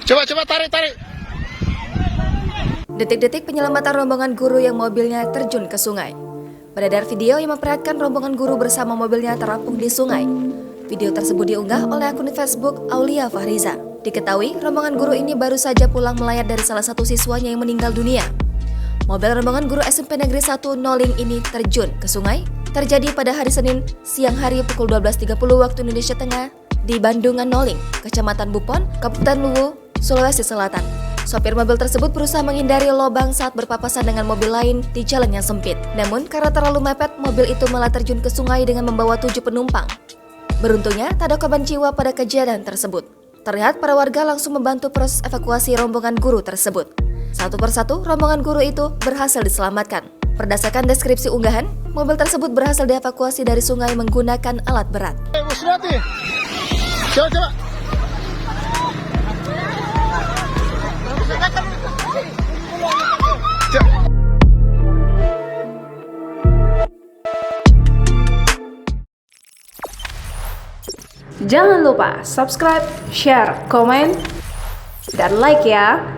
Coba tarik. Detik-detik penyelamatan rombongan guru yang mobilnya terjun ke sungai. Beredar video yang memperlihatkan rombongan guru bersama mobilnya terapung di sungai. Video tersebut diunggah oleh akun Facebook Aulia Fahriza. Diketahui, rombongan guru ini baru saja pulang melayat dari salah satu siswanya yang meninggal dunia. Mobil rombongan guru SMP Negeri 1 Noling ini terjun ke sungai terjadi pada hari Senin siang hari pukul 12.30 waktu Indonesia Tengah di Bandungan Noling, Kecamatan Bupon, Kabupaten Luwu, Sulawesi Selatan. Sopir mobil tersebut berusaha menghindari lubang saat berpapasan dengan mobil lain di jalan yang sempit. Namun karena terlalu mepet, mobil itu malah terjun ke sungai dengan membawa 7 penumpang. Beruntungnya, tak ada korban jiwa pada kejadian tersebut. Terlihat para warga langsung membantu proses evakuasi rombongan guru tersebut. Satu persatu, rombongan guru itu berhasil diselamatkan. Berdasarkan deskripsi unggahan, mobil tersebut berhasil dievakuasi dari sungai menggunakan alat berat. Coba. Jangan lupa subscribe, share, komen, dan like ya.